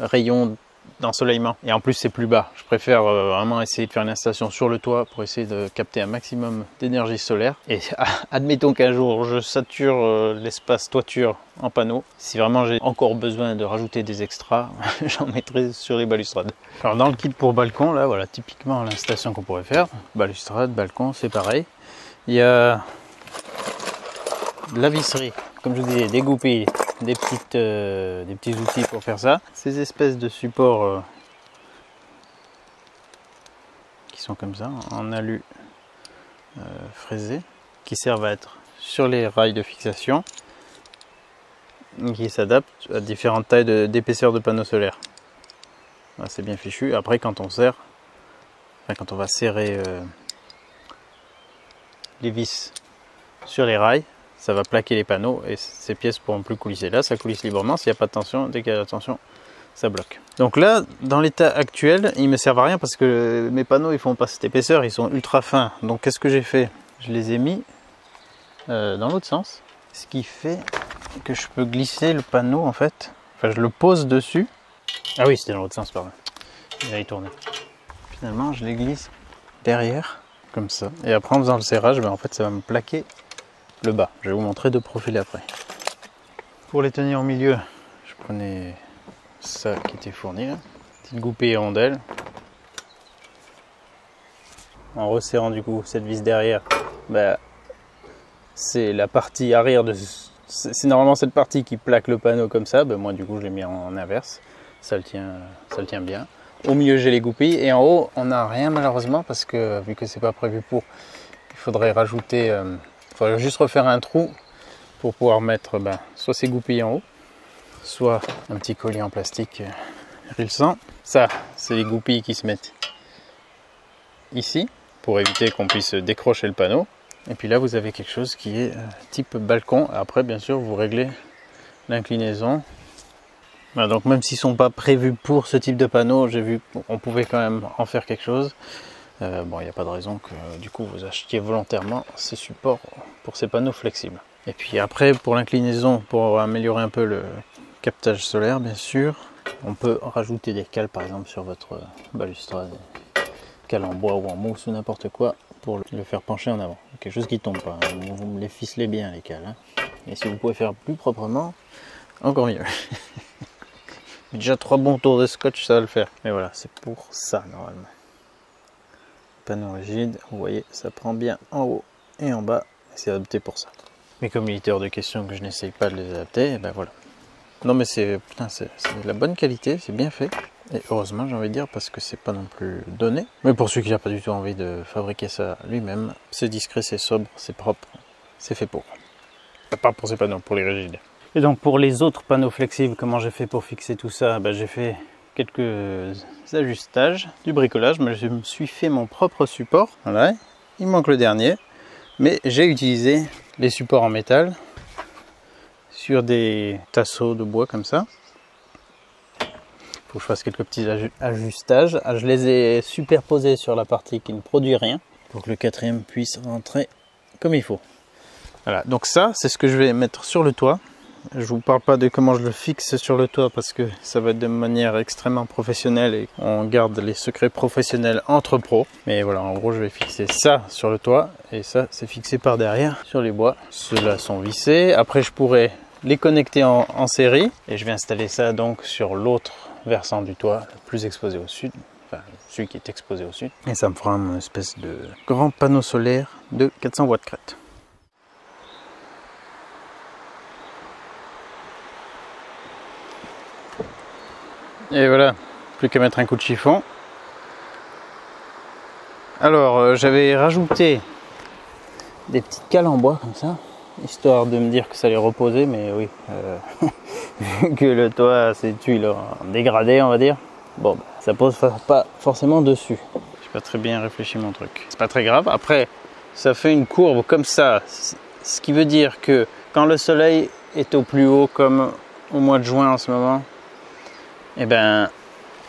rayon d'ensoleillement et en plus c'est plus bas. Je préfère vraiment essayer de faire une installation sur le toit pour essayer de capter un maximum d'énergie solaire. Et admettons qu'un jour je sature l'espace toiture en panneaux, si vraiment j'ai encore besoin de rajouter des extras, j'en mettrai sur les balustrades. Alors dans le kit pour balcon, là voilà typiquement l'installation qu'on pourrait faire, balustrade, balcon, c'est pareil. Il y a de la visserie, comme je vous disais, des goupilles, des petits outils pour faire ça. Ces espèces de supports qui sont comme ça, en alu fraisé, qui servent à être sur les rails de fixation, qui s'adaptent à différentes tailles d'épaisseur de panneaux solaires. C'est bien fichu. Après quand on serre, enfin, quand on va serrer les vis sur les rails, ça va plaquer les panneaux et ces pièces pourront plus coulisser. Là ça coulisse librement, s'il n'y a pas de tension, dès qu'il y a de la tension ça bloque. Donc là dans l'état actuel ils me servent à rien parce que mes panneaux ils font pas cette épaisseur, ils sont ultra fins. Donc qu'est-ce que j'ai fait? Je les ai mis dans l'autre sens, ce qui fait que je peux glisser le panneau en fait, enfin je le pose dessus. Ah oui c'était dans l'autre sens pardon, il va y tourner. Finalement je les glisse derrière comme ça et après en faisant le serrage ben, en fait ça va me plaquer le bas. Je vais vous montrer de profil après. Pour les tenir au milieu, je prenais ça qui était fourni là. Petite goupille et rondelle. En resserrant du coup cette vis derrière, bah, c'est la partie arrière de... C'est normalement cette partie qui plaque le panneau comme ça. Bah, moi du coup je l'ai mis en inverse. Ça le tient bien. Au milieu j'ai les goupilles et en haut on n'a rien malheureusement parce que vu que c'est pas prévu pour, il faudrait rajouter, il faudrait juste refaire un trou pour pouvoir mettre soit ces goupilles en haut, soit un petit collier en plastique rilsant. Ça c'est les goupilles qui se mettent ici pour éviter qu'on puisse décrocher le panneau. Et puis là vous avez quelque chose qui est type balcon. Après bien sûr vous réglez l'inclinaison. Voilà, donc même s'ils ne sont pas prévus pour ce type de panneau, j'ai vu qu'on pouvait quand même en faire quelque chose. Bon, il n'y a pas de raison que du coup vous achetiez volontairement ces supports pour ces panneaux flexibles. Et puis après, pour l'inclinaison, pour améliorer un peu le captage solaire, bien sûr, on peut rajouter des cales par exemple sur votre balustrade, cales en bois ou en mousse ou n'importe quoi pour le faire pencher en avant. Quelque chose qui ne tombe pas. Vous les ficelez bien les cales. Hein. Et si vous pouvez faire plus proprement, encore mieux. Déjà 3 bons tours de scotch, ça va le faire. Mais voilà, c'est pour ça normalement. Panneau rigide, vous voyez, ça prend bien en haut et en bas. C'est adapté pour ça. Mais comme il était hors de question que je n'essaye pas de les adapter, et ben voilà. Non mais c'est de la bonne qualité, c'est bien fait. Et heureusement j'ai envie de dire parce que c'est pas non plus donné. Mais pour ceux qui n'ont pas du tout envie de fabriquer ça lui-même, c'est discret, c'est sobre, c'est propre, c'est fait pour. Pas pour ces panneaux, pour les rigides. Et donc pour les autres panneaux flexibles, comment j'ai fait pour fixer tout ça? J'ai fait quelques ajustages, du bricolage, mais je me suis fait mon propre support. Voilà, il manque le dernier, mais j'ai utilisé les supports en métal sur des tasseaux de bois comme ça. Il faut que je fasse quelques petits ajustages. Je les ai superposés sur la partie qui ne produit rien pour que le quatrième puisse rentrer comme il faut. Voilà, donc ça c'est ce que je vais mettre sur le toit. Je vous parle pas de comment je le fixe sur le toit parce que ça va être de manière extrêmement professionnelle et on garde les secrets professionnels entre pros. Mais voilà, en gros je vais fixer ça sur le toit et ça c'est fixé par derrière sur les bois. Ceux-là sont vissés. Après je pourrais les connecter en série et je vais installer ça donc sur l'autre versant du toit, le plus exposé au sud. Enfin celui qui est exposé au sud. Et ça me fera une espèce de grand panneau solaire de 400 watts crête. Et voilà, plus qu'à mettre un coup de chiffon. Alors j'avais rajouté des petites cales en bois comme ça, histoire de me dire que ça allait reposer, mais oui, vu que le toit c'est tuile en dégradé on va dire, bon ça pose pas forcément dessus. J'ai pas très bien réfléchi mon truc. C'est pas très grave, après ça fait une courbe comme ça, ce qui veut dire que quand le soleil est au plus haut comme au mois de juin en ce moment, eh ben,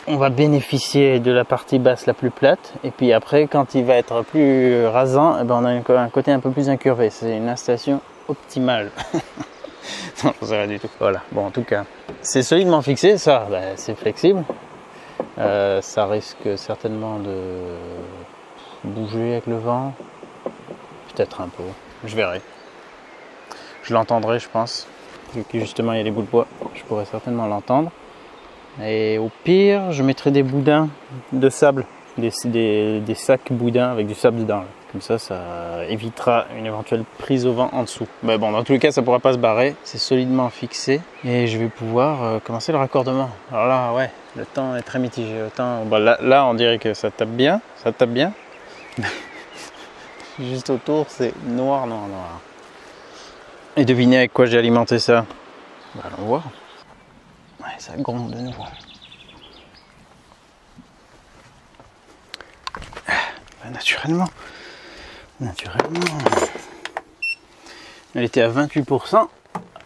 on va bénéficier de la partie basse la plus plate. Et puis après, quand il va être plus rasant, eh ben, on a un côté un peu plus incurvé. C'est une installation optimale. Non, je sais rien du tout. Voilà. Bon, en tout cas, c'est solidement fixé. Ça, ben, c'est flexible. Ça risque certainement de bouger avec le vent. Peut-être un peu. Je verrai. Je l'entendrai, je pense. Vu que justement, il y a des bouts de bois. Je pourrais certainement l'entendre. Et au pire, je mettrai des boudins de sable, des sacs boudins avec du sable dedans. Comme ça, ça évitera une éventuelle prise au vent en dessous. Mais bon, dans tous les cas, ça ne pourra pas se barrer. C'est solidement fixé et je vais pouvoir commencer le raccordement. Alors là, ouais, le temps est très mitigé. Le temps, bon, là, on dirait que ça tape bien. Ça tape bien. Juste autour, c'est noir, noir, noir. Et devinez avec quoi j'ai alimenté ça? Allons voir. Ouais, ça gronde de nouveau. Naturellement. Elle était à 28%.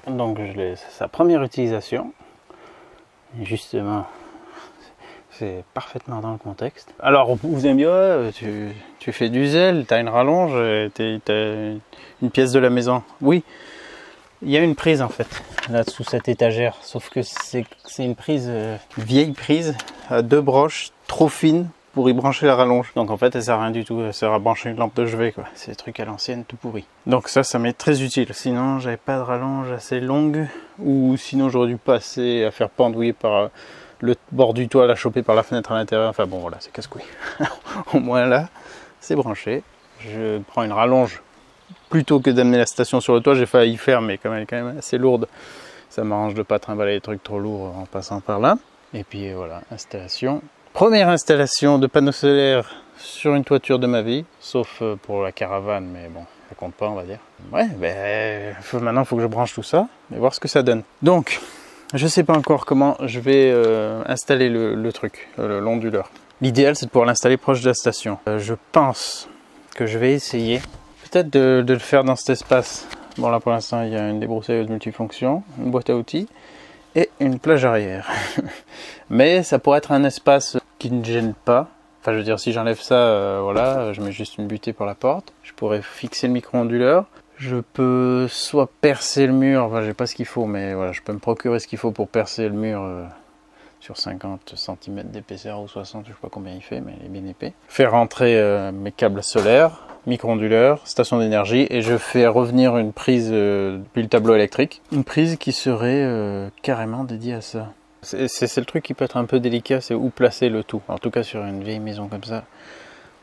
Donc c'est sa première utilisation. Et justement, c'est parfaitement dans le contexte. Alors vous allez me dire, ouais, tu fais du zèle, tu as une rallonge, tu as une pièce de la maison. Oui. Il y a une prise en fait, là sous cette étagère, sauf que c'est une prise, vieille prise, à 2 broches, trop fine pour y brancher la rallonge. Donc en fait elle sert à rien du tout, elle sert à brancher une lampe de chevet quoi. C'est des trucs à l'ancienne tout pourri. Donc ça m'est très utile. Sinon j'avais pas de rallonge assez longue, ou sinon j'aurais dû passer à faire pendouiller par le bord du toit, la choper par la fenêtre à l'intérieur. Enfin bon voilà, c'est casse-couille. Au moins là c'est branché. Je prends une rallonge plutôt que d'amener la station sur le toit. J'ai failli y faire, mais comme elle est quand même assez lourde, ça m'arrange de pas trimballer les trucs trop lourds en passant par là. Et puis voilà, installation. Première installation de panneaux solaires sur une toiture de ma vie, sauf pour la caravane, mais bon, ça compte pas on va dire. Ouais, ben maintenant il faut que je branche tout ça et voir ce que ça donne. Donc, je sais pas encore comment je vais installer le truc, l'onduleur. L'idéal c'est de pouvoir l'installer proche de la station. Je pense que je vais essayer peut-être de le faire dans cet espace. Bon là pour l'instant il y a une débroussailleuse multifonction, une boîte à outils et une plage arrière. Mais ça pourrait être un espace qui ne gêne pas. Enfin je veux dire si j'enlève ça, voilà, je mets juste une butée pour la porte. Je pourrais fixer le micro-onduleur. Je peux soit percer le mur, enfin j'ai pas ce qu'il faut, mais voilà, je peux me procurer ce qu'il faut pour percer le mur sur 50 cm d'épaisseur ou 60, je sais pas combien il fait, mais il est bien épais. Faire rentrer mes câbles solaires, micro-onduleur, station d'énergie, et je fais revenir une prise depuis le tableau électrique. Une prise qui serait carrément dédiée à ça. C'est le truc qui peut être un peu délicat, c'est où placer le tout. En tout cas sur une vieille maison comme ça,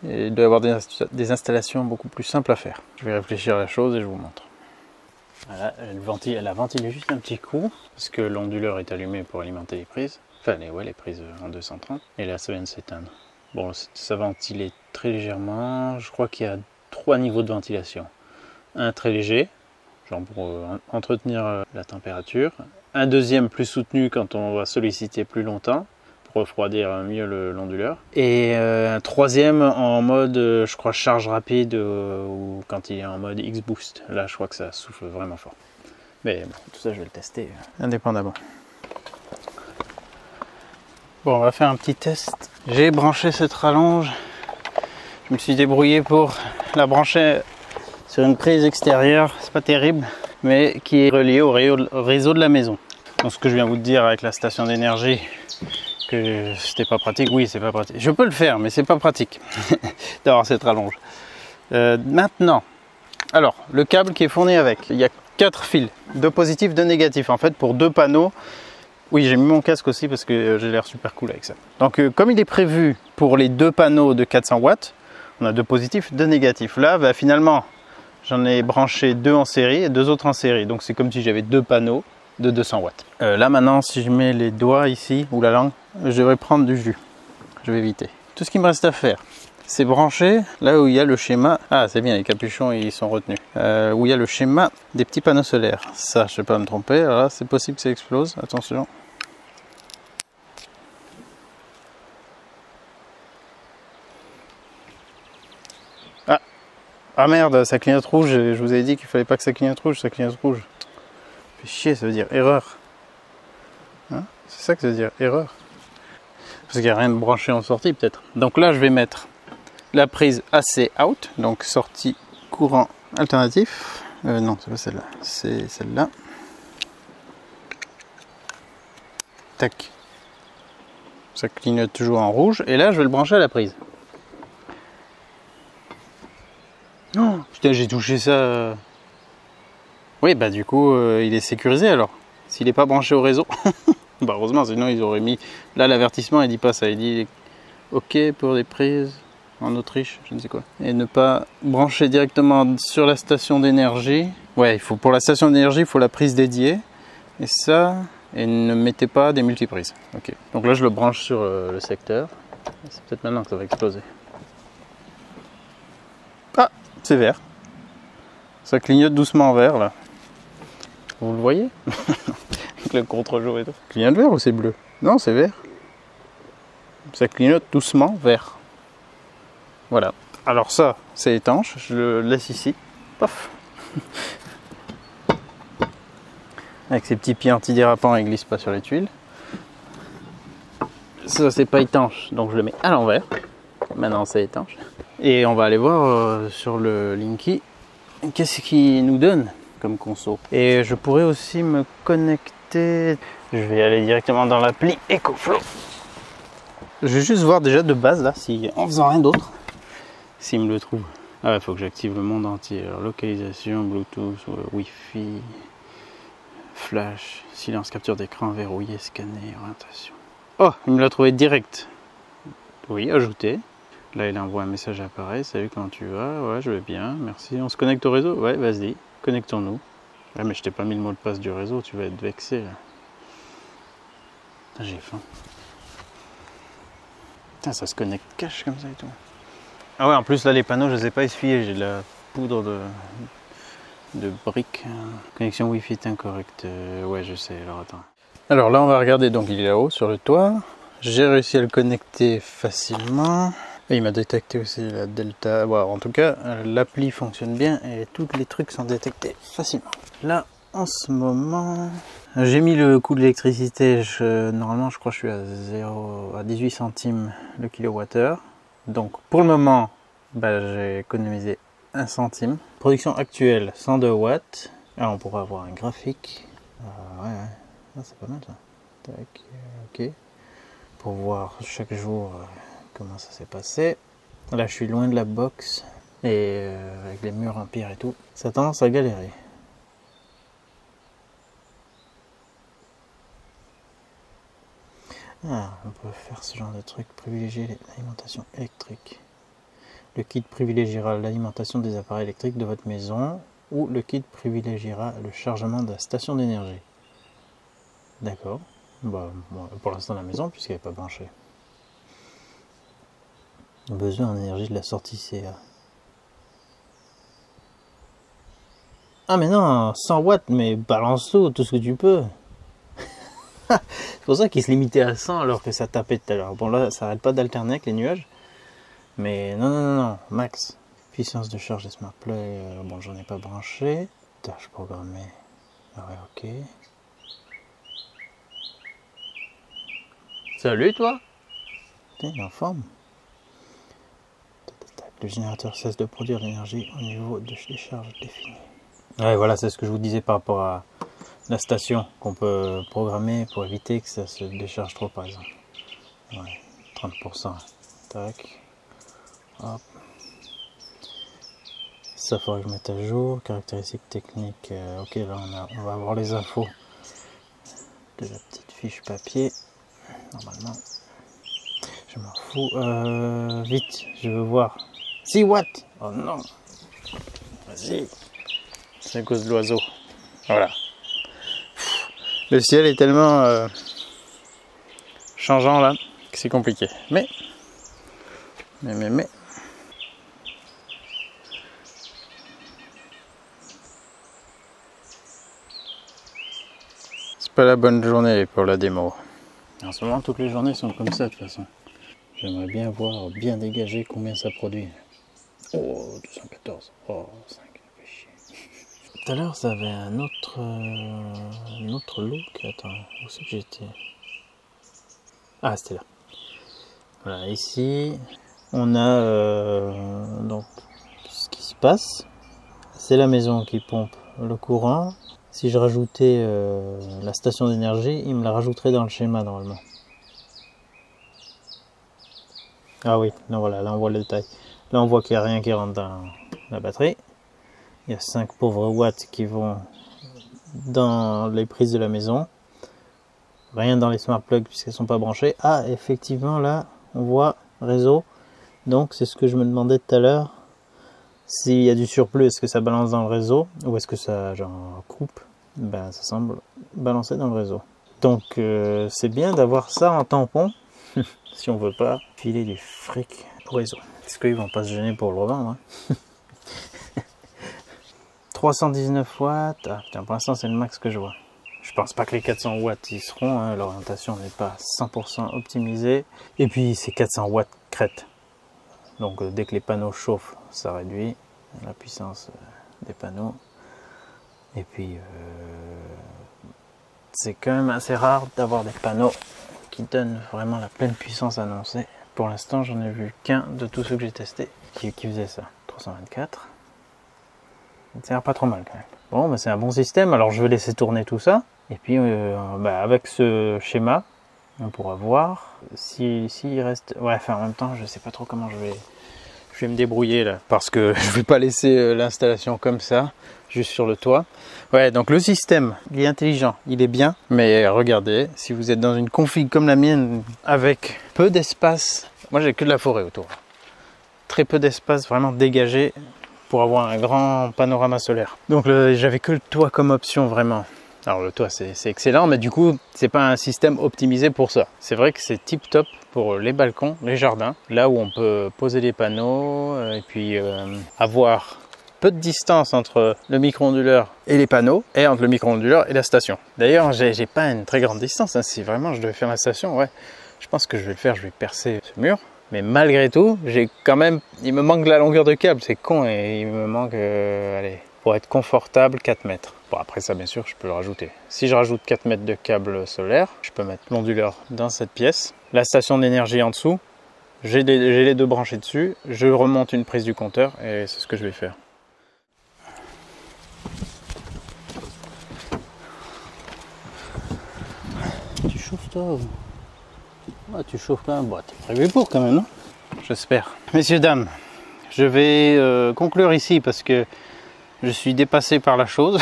il doit y avoir des installations beaucoup plus simples à faire. Je vais réfléchir à la chose et je vous montre. Voilà, elle a ventilé juste un petit coup, parce que l'onduleur est allumé pour alimenter les prises. Enfin, les prises en 230. Et là, ça vient de s'éteindre. Bon, ça ventilait très légèrement. Je crois qu'il y a 3 niveaux de ventilation. Un très léger, genre pour entretenir la température. Un deuxième plus soutenu quand on va solliciter plus longtemps, pour refroidir mieux l'onduleur. Et un troisième en mode, je crois, charge rapide, ou quand il est en mode X-Boost. Là, je crois que ça souffle vraiment fort. Mais bon, tout ça, je vais le tester indépendamment. Bon, on va faire un petit test. J'ai branché cette rallonge. Je me suis débrouillé pour la brancher sur une prise extérieure. C'est pas terrible, mais qui est reliée au réseau de la maison. Donc ce que je viens de vous dire avec la station d'énergie, que c'était pas pratique, oui c'est pas pratique. Je peux le faire, mais c'est pas pratique d'avoir cette rallonge. Maintenant, alors le câble qui est fourni avec, il y a 4 fils, 2 positifs, 2 négatifs. En fait, pour 2 panneaux. Oui, j'ai mis mon casque aussi parce que j'ai l'air super cool avec ça. Donc comme il est prévu pour les 2 panneaux de 400 watts, on a 2 positifs, 2 négatifs. Là, bah, finalement, j'en ai branché 2 en série et 2 autres en série. Donc c'est comme si j'avais 2 panneaux de 200 watts. Là maintenant, si je mets les doigts ici, ou la langue, je devrais prendre du jus. Je vais éviter. Tout ce qu'il me reste à faire, c'est brancher là où il y a le schéma. Ah, c'est bien, les capuchons ils sont retenus. Où il y a le schéma des petits panneaux solaires. Ça, je ne vais pas me tromper. Alors là, c'est possible que ça explose. Attention. Ah merde, ça clignote rouge, je vous avais dit qu'il fallait pas que ça clignote rouge, ça clignote rouge. Fait chier, ça veut dire erreur. Hein, c'est ça que ça veut dire, erreur. Parce qu'il n'y a rien de branché en sortie peut-être. Donc là je vais mettre la prise AC out, donc sortie courant alternatif. Non, c'est pas celle-là, c'est celle-là. Tac. Ça clignote toujours en rouge, et là je vais le brancher à la prise. Oh, putain, j'ai touché ça. Oui, bah du coup, il est sécurisé alors. S'il n'est pas branché au réseau. Bah heureusement, sinon ils auraient mis... Là, l'avertissement, il dit pas ça. Il dit OK pour des prises en Autriche, je ne sais quoi. Et ne pas brancher directement sur la station d'énergie. Ouais, il faut, pour la station d'énergie, il faut la prise dédiée. Et ça... Et ne mettez pas des multiprises. OK. Donc là, je le branche sur le secteur. C'est peut-être maintenant que ça va exploser. Ah, c'est vert. Ça clignote doucement en vert là. Vous le voyez? Avec le contre-jour et tout. Clignote vert ou c'est bleu? Non, c'est vert. Ça clignote doucement vert. Voilà. Alors ça, c'est étanche. Je le laisse ici. Paf. Avec ses petits pieds antidérapants, il glisse pas sur les tuiles. Ça, c'est pas étanche, donc je le mets à l'envers. Maintenant, c'est étanche. Et on va aller voir sur le Linky qu'est-ce qu'il nous donne comme conso. Et je pourrais aussi me connecter. Je vais aller directement dans l'appli EcoFlow. Je vais juste voir déjà de base là, si en faisant rien d'autre, s'il me le trouve. Ah, il faut que j'active le monde entier. Alors, localisation, Bluetooth, Wi-Fi, flash, silence, capture d'écran, verrouillé, scanner, orientation. Oh, il me l'a trouvé direct. Oui, ajouter. Là, il envoie un message à l'appareil. Salut, comment tu vas? Ouais, je vais bien, merci. On se connecte au réseau? Ouais, vas-y, connectons-nous. Ouais, mais je t'ai pas mis le mot de passe du réseau, tu vas être vexé là. J'ai faim. Putain, ça se connecte cache comme ça et tout. Ah ouais, en plus là les panneaux je les ai pas essuyés, j'ai de la poudre de briques. Connexion Wi-Fi est incorrecte. Ouais, je sais, alors attends. Alors là on va regarder, donc il est là-haut sur le toit. J'ai réussi à le connecter facilement. Et il m'a détecté aussi la Delta. Bon, en tout cas, l'appli fonctionne bien et tous les trucs sont détectés facilement. Là, en ce moment, j'ai mis le coût de l'électricité. Normalement, je crois que je suis à 18 centimes le kilowattheure. Donc, pour le moment, j'ai économisé 1 centime. Production actuelle, 102 watts. Ah, on pourra avoir un graphique. Ouais, ah, c'est pas mal ça. Tac, ok. Pour voir chaque jour comment ça s'est passé. Là, je suis loin de la box et avec les murs en pierre et tout, ça a tendance à galérer. Ah, on peut faire ce genre de truc, privilégier l'alimentation électrique. Le kit privilégiera l'alimentation des appareils électriques de votre maison ou le kit privilégiera le chargement de la station d'énergie. D'accord. Bah, bon, pour l'instant la maison puisqu'elle n'est pas branchée. Besoin en énergie de la sortie CA. Ah mais non, 100 watts, mais balance tout ce que tu peux. C'est pour ça qu'il se limitait à 100 alors que ça tapait tout à l'heure. Bon là, ça arrête pas d'alterner avec les nuages. Mais non, max. Puissance de charge des smart plug. Bon, j'en ai pas branché. Tâche programmée. Ah ouais, ok. Salut toi. T'es en forme. Le générateur cesse de produire l'énergie au niveau de décharge défini. Ouais, voilà, c'est ce que je vous disais par rapport à la station qu'on peut programmer pour éviter que ça se décharge trop, par exemple. Ouais, 30%. Tac. Hop. Ça faudrait que je mette à jour. Caractéristiques techniques. Ok, là on va avoir les infos de la petite fiche papier. Normalement. Je m'en fous. Vite, je veux voir. 6 watts. Oh non. Vas-y. C'est à cause de l'oiseau. Voilà. Le ciel est tellement changeant là que c'est compliqué. Mais. C'est pas la bonne journée pour la démo. En ce moment, toutes les journées sont comme ça de toute façon. J'aimerais bien voir bien dégager combien ça produit. Oh, 214. Oh, 5. Tout à l'heure, ça avait un autre look. Attends, où c'est que j'étais? Ah, c'était là. Voilà, ici, on a donc ce qui se passe. C'est la maison qui pompe le courant. Si je rajoutais la station d'énergie, il me la rajouterait dans le schéma normalement. Ah oui, là voilà, là on voit le détail. Là on voit qu'il n'y a rien qui rentre dans la batterie. Il y a 5 pauvres watts qui vont dans les prises de la maison. Rien dans les smart plugs puisqu'elles ne sont pas branchées. Ah, effectivement, là, on voit réseau. Donc, c'est ce que je me demandais tout à l'heure. S'il y a du surplus, est-ce que ça balance dans le réseau ou est-ce que ça genre coupe? Ben, ça semble balancer dans le réseau. Donc, c'est bien d'avoir ça en tampon si on veut pas filer du fric au réseau. Parce qu'ils vont pas se gêner pour le revendre. Hein. 319 watts. Ah putain, pour l'instant c'est le max que je vois. Je pense pas que les 400 watts y seront, hein. L'orientation n'est pas 100% optimisée. Et puis c'est 400 watts crête. Donc dès que les panneaux chauffent, ça réduit la puissance des panneaux. Et puis c'est quand même assez rare d'avoir des panneaux qui donnent vraiment la pleine puissance annoncée. Pour l'instant j'en ai vu qu'un de tous ceux que j'ai testés qui faisait ça. 324. Ça a l'air pas trop mal quand même. Bon, bah, c'est un bon système. Alors je vais laisser tourner tout ça. Et puis avec ce schéma, On pourra voir s'il reste... Ouais, enfin en même temps, je sais pas trop comment je vais me débrouiller là. Parce que je vais pas laisser l'installation comme ça, juste sur le toit. Ouais, donc le système, il est intelligent, il est bien. Mais regardez, si vous êtes dans une config comme la mienne, avec peu d'espace... Moi, j'ai que de la forêt autour. Très peu d'espace vraiment dégagé pour avoir un grand panorama solaire. Donc j'avais que le toit comme option vraiment. Alors le toit c'est excellent, mais du coup c'est pas un système optimisé pour ça. C'est vrai que c'est tip top pour les balcons, les jardins, là où on peut poser des panneaux et puis avoir peu de distance entre le micro-onduleur et les panneaux, et entre le micro-onduleur et la station. D'ailleurs j'ai pas une très grande distance, hein. Si vraiment je devais faire ma station, ouais, je pense que je vais le faire, je vais percer ce mur. Mais malgré tout, j'ai quand même, il me manque la longueur de câble, c'est con, et il me manque, allez, pour être confortable, 4 mètres. Bon, après ça, bien sûr, je peux le rajouter. Si je rajoute 4 mètres de câble solaire, je peux mettre l'onduleur dans cette pièce. La station d'énergie en dessous, j'ai les deux branchés dessus, je remonte une prise du compteur, et c'est ce que je vais faire. Tu chauffes toi? Ah, tu chauffes quand même, bon, t'es prévu pour quand même, non? J'espère. Messieurs, dames, je vais conclure ici parce que je suis dépassé par la chose.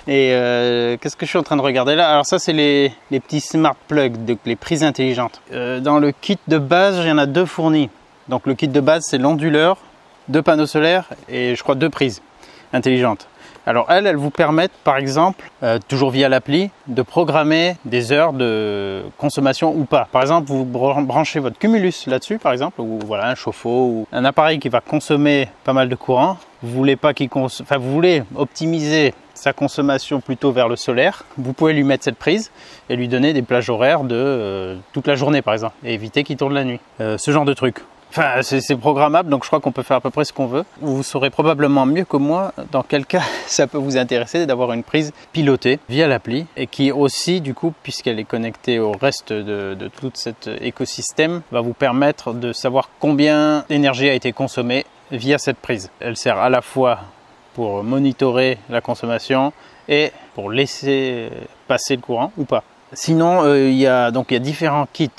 Et qu'est-ce que je suis en train de regarder là? Alors ça, c'est les petits smart plugs, donc les prises intelligentes. Dans le kit de base, il y en a 2 fournis. Donc le kit de base, c'est l'onduleur, 2 panneaux solaires et je crois 2 prises intelligentes. Alors elles vous permettent par exemple, toujours via l'appli, de programmer des heures de consommation ou pas. Par exemple, vous branchez votre Cumulus là-dessus par exemple, ou voilà un chauffe-eau, ou un appareil qui va consommer pas mal de courant. Vous voulez pas qu'il vous voulez optimiser sa consommation plutôt vers le solaire. Vous pouvez lui mettre cette prise et lui donner des plages horaires de toute la journée par exemple, et éviter qu'il tourne la nuit. Ce genre de truc. Enfin, c'est programmable, donc je crois qu'on peut faire à peu près ce qu'on veut. Vous saurez probablement mieux que moi dans quel cas ça peut vous intéresser d'avoir une prise pilotée via l'appli et qui aussi, du coup, puisqu'elle est connectée au reste de tout cet écosystème, va vous permettre de savoir combien d'énergie a été consommée via cette prise. Elle sert à la fois pour monitorer la consommation et pour laisser passer le courant ou pas. Sinon, il y a différents kits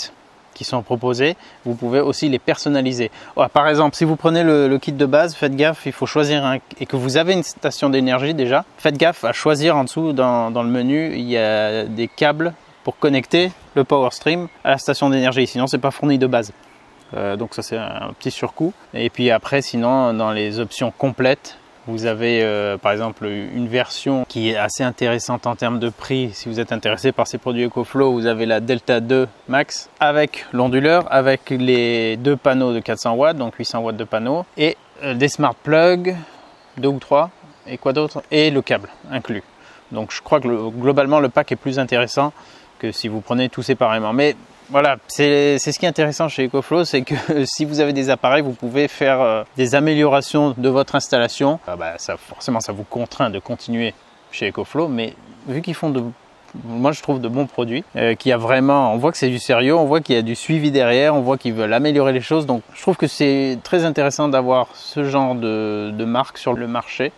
qui sont proposés, vous pouvez aussi les personnaliser. Par exemple, si vous prenez le kit de base, faites gaffe, il faut choisir et que vous avez une station d'énergie déjà, faites gaffe à choisir en dessous dans le menu, il y a des câbles pour connecter le Power Stream à la station d'énergie, sinon c'est pas fourni de base. Donc ça c'est un petit surcoût. Et puis après, sinon dans les options complètes, vous avez par exemple une version qui est assez intéressante en termes de prix. Si vous êtes intéressé par ces produits EcoFlow, vous avez la Delta 2 Max avec l'onduleur, avec les 2 panneaux de 400 watts, donc 800 watts de panneaux, et des smart plugs, 2 ou 3, et quoi d'autre, et le câble inclus. Donc je crois que globalement le pack est plus intéressant que si vous prenez tout séparément. Mais voilà, c'est ce qui est intéressant chez EcoFlow, c'est que si vous avez des appareils, vous pouvez faire des améliorations de votre installation. Forcément, ça vous contraint de continuer chez EcoFlow, mais vu qu'ils font moi je trouve de bons produits, qu'il y a vraiment, on voit que c'est du sérieux, on voit qu'il y a du suivi derrière, on voit qu'ils veulent améliorer les choses. Donc je trouve que c'est très intéressant d'avoir ce genre de marque sur le marché.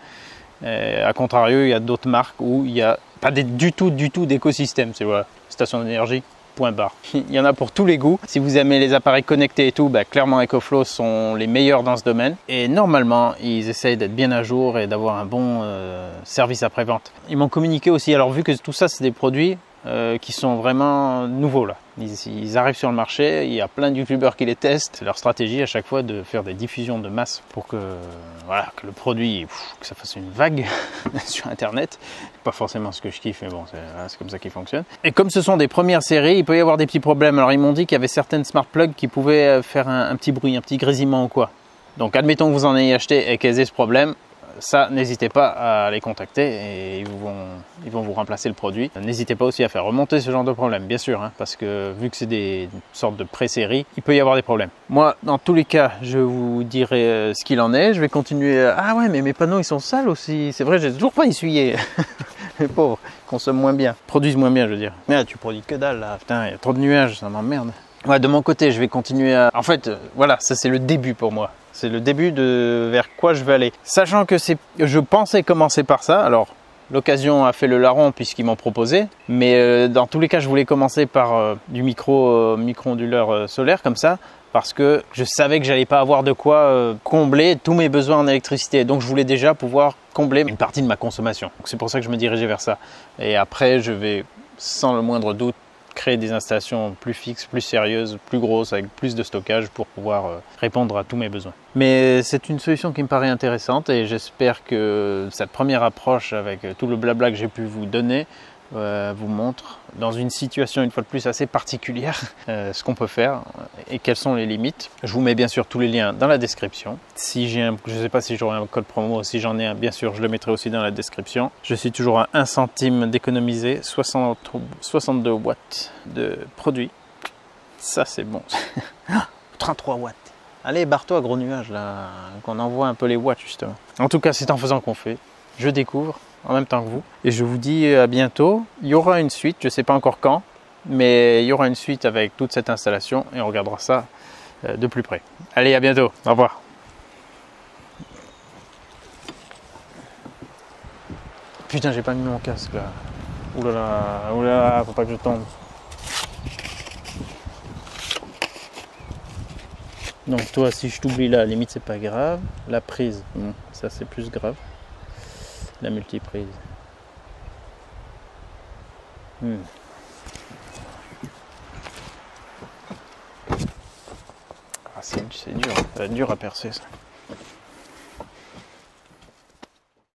A contrario, il y a d'autres marques où il n'y a pas du tout d'écosystème. C'est voilà, station d'énergie. Point barre. Il y en a pour tous les goûts. Si vous aimez les appareils connectés et tout, clairement EcoFlow sont les meilleurs dans ce domaine. Et normalement, ils essayent d'être bien à jour et d'avoir un bon service après-vente. Ils m'ont communiqué aussi, alors vu que tout ça c'est des produits qui sont vraiment nouveaux là. Ils arrivent sur le marché, il y a plein de youtubeurs qui les testent. C'est leur stratégie à chaque fois de faire des diffusions de masse pour que, voilà, que le produit, que ça fasse une vague sur internet. Pas forcément ce que je kiffe, mais bon, c'est comme ça qu'il fonctionne. Et comme ce sont des premières séries, il peut y avoir des petits problèmes. Alors ils m'ont dit qu'il y avait certaines smart plugs qui pouvaient faire un petit bruit, un petit grésillement ou quoi. Donc admettons que vous en ayez acheté et qu'elles aient ce problème. Ça, n'hésitez pas à les contacter et ils vont vous remplacer le produit. N'hésitez pas aussi à faire remonter ce genre de problème, bien sûr, hein, parce que vu que c'est des sortes de pré-séries, il peut y avoir des problèmes. Moi, dans tous les cas, je vous dirai ce qu'il en est. Je vais continuer. Ah ouais, mais mes panneaux, ils sont sales aussi. C'est vrai, j'ai toujours pas essuyé. Les pauvres, consomment moins bien, produisent moins bien, je veux dire. Mais tu produis que dalle là. Putain, il y a trop de nuages, ça m'emmerde. Ouais, de mon côté, je vais continuer à... En fait, voilà, ça c'est le début pour moi. C'est le début de vers quoi je vais aller. Sachant que je pensais commencer par ça, alors L'occasion a fait le larron puisqu'ils m'ont proposé, mais dans tous les cas je voulais commencer par du micro-onduleur solaire comme ça, parce que je savais que j'allais pas avoir de quoi combler tous mes besoins en électricité, donc je voulais déjà pouvoir combler une partie de ma consommation. C'est pour ça que je me dirigeais vers ça. Et après je vais sans le moindre doute créer des installations plus fixes, plus sérieuses, plus grosses, avec plus de stockage pour pouvoir répondre à tous mes besoins. Mais c'est une solution qui me paraît intéressante et j'espère que cette première approche avec tout le blabla que j'ai pu vous donner vous montre dans une situation une fois de plus assez particulière ce qu'on peut faire et quelles sont les limites. Je vous mets bien sûr tous les liens dans la description. Si j'ai je ne sais pas si j'aurai un code promo, si j'en ai un, bien sûr je le mettrai aussi dans la description. Je suis toujours à 1 centime d'économiser, 62 watts de produit. Ça c'est bon. 33 watts. Allez, barre-toi gros nuage là, qu'on envoie un peu les watts justement. En tout cas c'est en faisant qu'on fait. Je découvre en même temps que vous. Et je vous dis à bientôt. Il y aura une suite, je ne sais pas encore quand, mais il y aura une suite avec toute cette installation et on regardera ça de plus près. Allez, à bientôt. Au revoir. Putain, j'ai pas mis mon casque là. Oulala, faut pas que je tombe. Donc toi, si je t'oublie là, à la limite c'est pas grave. La prise, ça c'est plus grave. La multiprise. Ah, c'est dur, ça va être dur à percer ça.